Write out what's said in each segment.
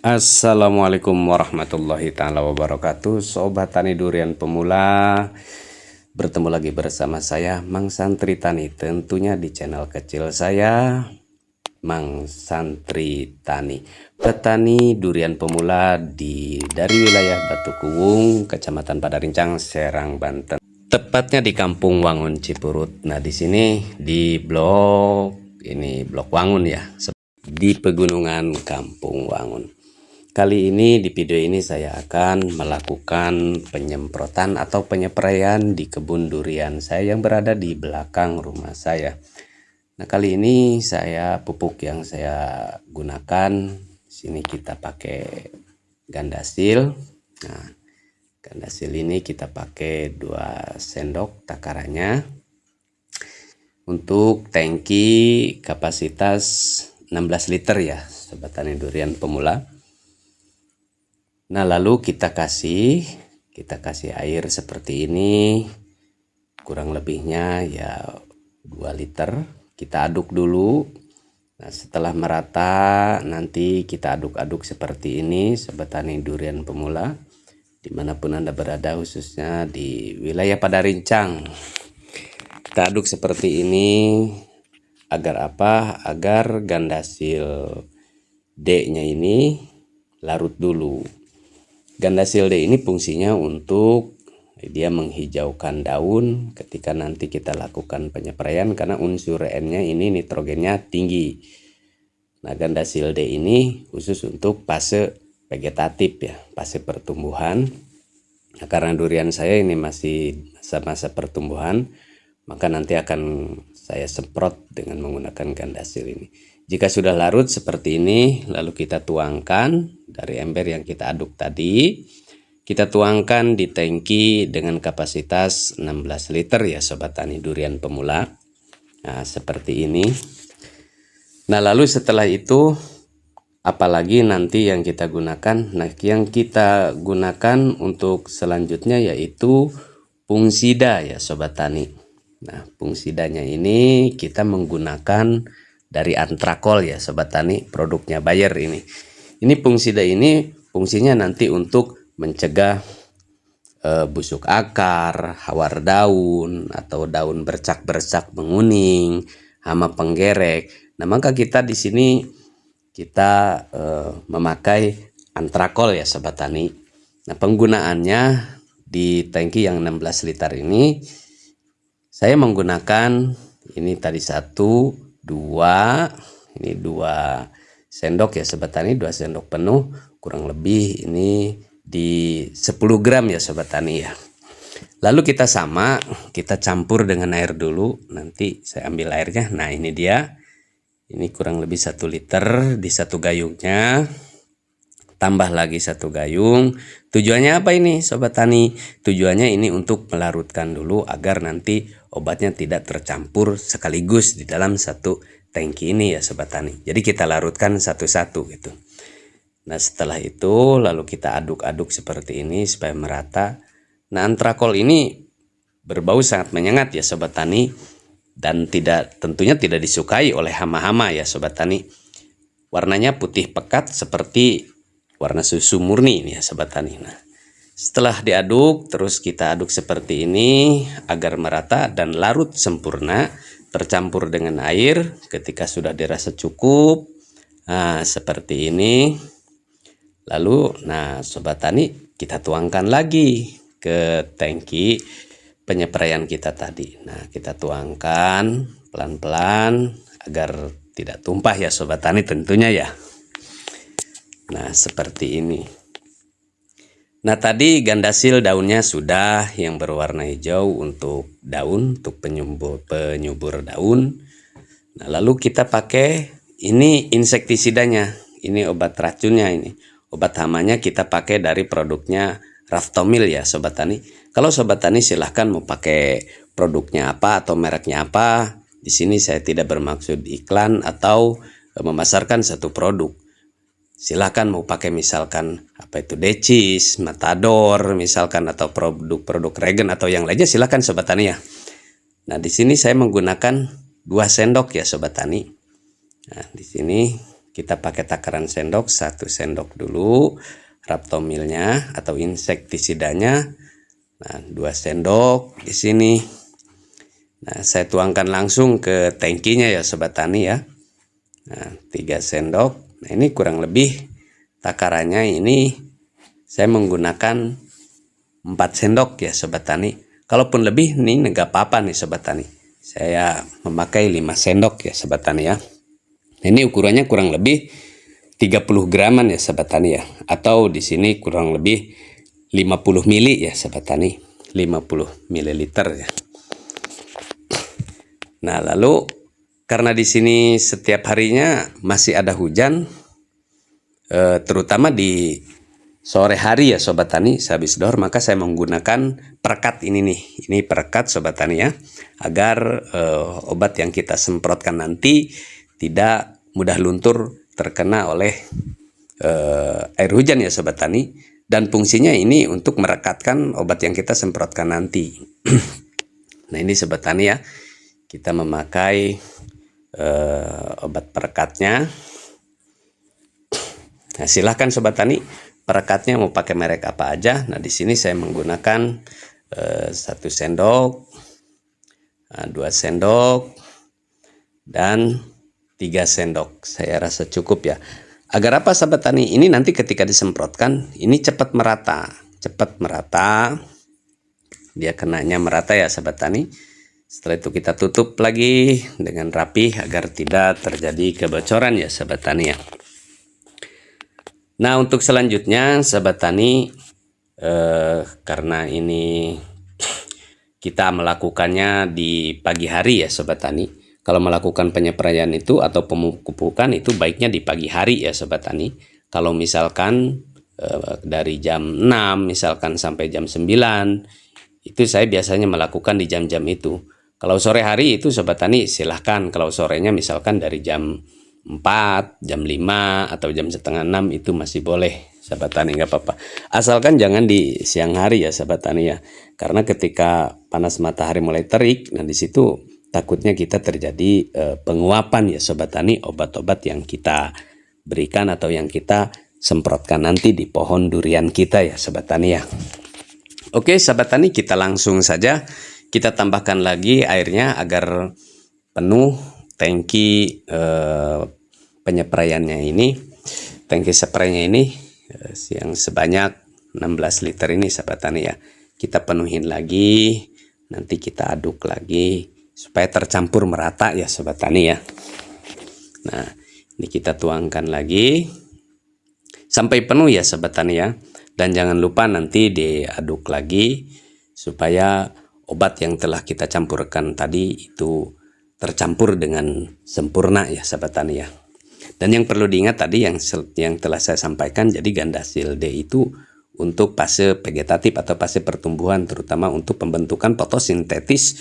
Assalamualaikum warahmatullahi taala wabarakatuh. Sobat Tani Durian Pemula, bertemu lagi bersama saya Mang Santri Tani, tentunya di channel kecil saya Mang Santri Tani, petani durian pemula dari wilayah Batu Kuwung, Kecamatan Padarincang, Serang, Banten. Tepatnya di Kampung Wangun Cipurut. Nah, di sini di blok Wangun ya, di pegunungan Kampung Wangun. Kali ini di video ini saya akan melakukan penyemprotan atau penyepraian di kebun durian saya yang berada di belakang rumah saya. Nah, kali ini pupuk yang saya gunakan sini kita pakai Gandasil. Nah, Gandasil ini kita pakai 2 sendok takarannya untuk tangki kapasitas 16 liter ya, sobat tani durian pemula. Nah, lalu kita kasih air seperti ini, kurang lebihnya ya 2 liter. Kita aduk dulu. Nah, setelah merata nanti kita aduk-aduk seperti ini, sobat tani durian pemula, dimanapun Anda berada, khususnya di wilayah Padarincang. Kita aduk seperti ini agar apa? Agar Gandasil D-nya ini larut dulu. Gandasil D ini fungsinya untuk dia menghijaukan daun ketika nanti kita lakukan penyepraian, karena unsur N-nya ini nitrogennya tinggi. Nah, Gandasil D ini khusus untuk fase vegetatif ya, fase pertumbuhan. Nah, karena durian saya ini masih masa-masa pertumbuhan, maka nanti akan saya semprot dengan menggunakan Gandasil ini. Jika sudah larut seperti ini, lalu kita tuangkan dari ember yang kita aduk tadi. Kita tuangkan di tangki dengan kapasitas 16 liter ya, sobat tani durian pemula. Nah, seperti ini. Nah, lalu setelah itu apalagi nanti yang kita gunakan? Nah, yang kita gunakan untuk selanjutnya yaitu fungsida ya, sobat tani. Nah, fungsidanya ini kita menggunakan dari Antrakol ya, sobat tani, produknya Bayer ini. Ini fungsida ini fungsinya nanti untuk mencegah busuk akar, hawar daun, atau daun bercak-bercak menguning, hama penggerek. Nah, maka kita di sini kita memakai Antrakol ya, sobat tani. Nah, penggunaannya di tangki yang 16 liter ini saya menggunakan ini tadi 2 sendok ya, sobat tani, 2 sendok penuh, kurang lebih ini di 10 gram ya, sobat tani ya. Lalu kita campur dengan air dulu. Nanti saya ambil airnya. Nah, ini dia. Ini kurang lebih 1 liter di 1 gayungnya. Tambah lagi 1 gayung. Tujuannya apa ini, sobat tani? Tujuannya ini untuk melarutkan dulu agar nanti obatnya tidak tercampur sekaligus di dalam 1 tangki ini ya, sobat tani. Jadi kita larutkan satu-satu gitu. Nah, setelah itu lalu kita aduk-aduk seperti ini supaya merata. Nah, Antrakol ini berbau sangat menyengat ya, sobat tani, dan tentunya tidak disukai oleh hama-hama ya, sobat tani. Warnanya putih pekat seperti warna susu murni ini ya, sobat tani. Nah, setelah diaduk terus kita aduk seperti ini agar merata dan larut sempurna, tercampur dengan air. Ketika sudah dirasa cukup, nah seperti ini. Lalu, nah sobat tani, kita tuangkan lagi ke tangki penyepraian kita tadi. Nah, kita tuangkan pelan-pelan agar tidak tumpah ya, sobat tani, tentunya ya. Nah, seperti ini. Nah, tadi Gandasil daunnya sudah yang berwarna hijau untuk daun, untuk penyubur daun. Nah, lalu kita pakai ini insektisidanya. Ini obat racunnya ini. Obat hamanya kita pakai dari produknya Raftomil ya, sobat tani. Kalau sobat tani silahkan mau pakai produknya apa atau mereknya apa. Di sini saya tidak bermaksud iklan atau memasarkan satu produk. Silahkan mau pakai misalkan apa itu Decis, Matador misalkan, atau produk-produk Regen atau yang lainnya, silahkan sobat tani ya. Nah, di sini saya menggunakan 2 sendok ya, sobat tani. Nah, di sini kita pakai takaran sendok, 1 sendok dulu Rhabdomilnya atau insektisidanya. Nah, 2 sendok di sini. Nah, saya tuangkan langsung ke tangkinya ya Sobat Tani ya. Nah, 3 sendok. Nah, ini kurang lebih takarannya ini saya menggunakan 4 sendok ya Sobat Tani. Kalaupun lebih nih nggak apa-apa nih Sobat Tani. Saya memakai 5 sendok ya Sobat Tani ya. Ini ukurannya kurang lebih 30 graman ya Sobat Tani ya. Atau di sini kurang lebih 50 mili ya Sobat Tani. 50 mililiter ya. Nah, lalu karena di sini setiap harinya masih ada hujan, terutama di sore hari ya Sobat Tani, sehabis dohor, maka saya menggunakan perekat ini nih. Ini perekat Sobat Tani ya, agar obat yang kita semprotkan nanti tidak mudah luntur terkena oleh air hujan ya Sobat Tani. Dan fungsinya ini untuk merekatkan obat yang kita semprotkan nanti. Nah, ini Sobat Tani ya, kita memakai obat perekatnya. Nah, silahkan Sobat Tani perekatnya mau pakai merek apa aja. Nah, di sini saya menggunakan 1 sendok, 2 sendok, dan 3 sendok. Saya rasa cukup ya. Agar apa Sobat Tani? Ini nanti ketika disemprotkan ini cepat merata. Dia kenanya merata ya Sobat Tani. Setelah itu kita tutup lagi dengan rapi agar tidak terjadi kebocoran ya Sobat Tani ya. Nah, untuk selanjutnya Sobat Tani, karena ini kita melakukannya di pagi hari ya Sobat Tani. Kalau melakukan penyepraian itu atau pemupukan itu baiknya di pagi hari ya Sobat Tani. Kalau misalkan dari jam 6 misalkan sampai jam 9, itu saya biasanya melakukan di jam-jam itu. Kalau sore hari itu Sobat Tani silahkan, kalau sorenya misalkan dari jam 4, jam 5, atau jam setengah 6 itu masih boleh Sobat Tani, nggak apa-apa. Asalkan jangan di siang hari ya Sobat Tani ya. Karena ketika panas matahari mulai terik, nah di situ takutnya kita terjadi penguapan ya Sobat Tani, obat-obat yang kita berikan atau yang kita semprotkan nanti di pohon durian kita ya Sobat Tani ya. Oke Sobat Tani, kita langsung saja. Kita tambahkan lagi airnya agar penuh tangki penyepraiannya ini, tangki spraynya ini yang sebanyak 16 liter ini Sobat Tani ya. Kita penuhin lagi, nanti kita aduk lagi supaya tercampur merata ya Sobat Tani ya. Nah, ini kita tuangkan lagi sampai penuh ya Sobat Tani ya. Dan jangan lupa nanti diaduk lagi supaya obat yang telah kita campurkan tadi itu tercampur dengan sempurna ya Sobat Tani ya. Dan yang perlu diingat tadi yang telah saya sampaikan, jadi Gandasil D itu untuk fase vegetatif atau fase pertumbuhan, terutama untuk pembentukan fotosintetis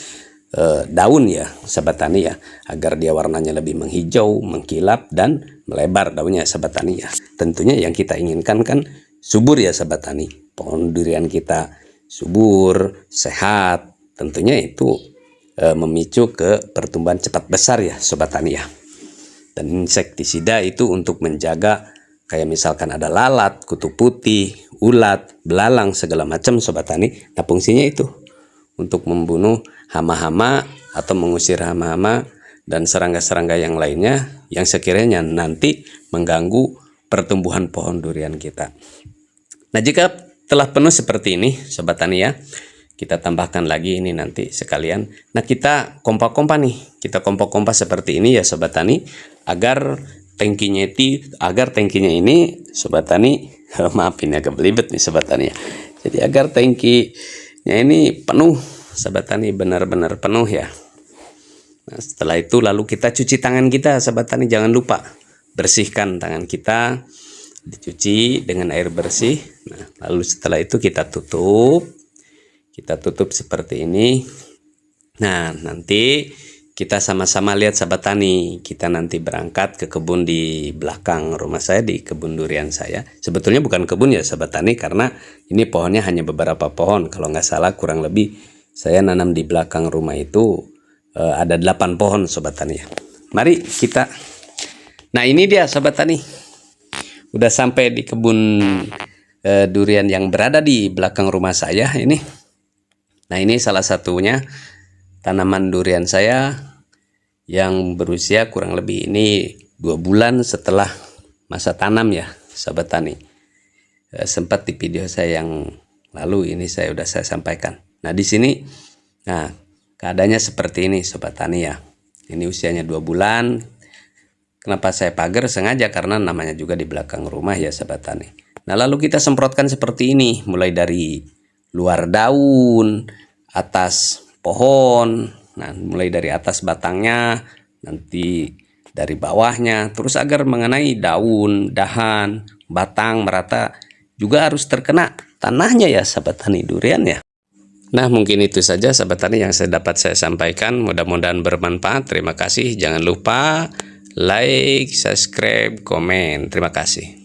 daun ya Sobat Tani ya, agar dia warnanya lebih menghijau, mengkilap, dan melebar daunnya Sobat Tani ya. Tentunya yang kita inginkan kan subur ya Sobat Tani, pohon durian kita subur, sehat, tentunya itu memicu ke pertumbuhan cepat besar ya Sobat Tani ya. Dan insektisida itu untuk menjaga kayak misalkan ada lalat, kutu putih, ulat, belalang, segala macam Sobat Tani. Nah, fungsinya itu untuk membunuh hama-hama atau mengusir hama-hama dan serangga-serangga yang lainnya yang sekiranya nanti mengganggu pertumbuhan pohon durian kita. Nah, jika telah penuh seperti ini Sobat Tani ya, kita tambahkan lagi ini nanti sekalian. Nah, kita kompa-kompa nih, kita kompa-kompa seperti ini ya Sobat Tani, agar tangkinya ini Sobat Tani, maaf ini agak belibet nih Sobat Tani ya. Jadi agar tangkinya ini penuh Sobat Tani, benar-benar penuh ya. Nah, setelah itu lalu kita cuci tangan kita Sobat Tani, jangan lupa bersihkan tangan kita, dicuci dengan air bersih. Nah, lalu setelah itu kita tutup seperti ini. Nah, nanti kita sama-sama lihat Sobat Tani, kita nanti berangkat ke kebun di belakang rumah saya, di kebun durian saya. Sebetulnya bukan kebun ya Sobat Tani, karena ini pohonnya hanya beberapa pohon. Kalau nggak salah kurang lebih saya nanam di belakang rumah itu ada 8 pohon Sobat Tani ya. Mari kita Nah ini dia sahabat tani, udah sampai di kebun durian yang berada di belakang rumah saya ini. Nah ini salah satunya tanaman durian saya yang berusia kurang lebih ini 2 bulan setelah masa tanam ya sahabat tani. Sempat di video saya yang lalu ini saya sampaikan. Nah di sini, nah keadaannya seperti ini sobat tani ya. Ini usianya 2 bulan. Kenapa saya pagar? Sengaja karena namanya juga di belakang rumah ya sahabat tani. Nah lalu kita semprotkan seperti ini, mulai dari luar daun, atas pohon, nah mulai dari atas batangnya, nanti dari bawahnya, terus agar mengenai daun, dahan, batang merata, juga harus terkena tanahnya ya sahabat tani durian ya. Nah mungkin itu saja sahabat tani yang dapat saya sampaikan, mudah-mudahan bermanfaat. Terima kasih, jangan lupa like, subscribe, komen. Terima kasih.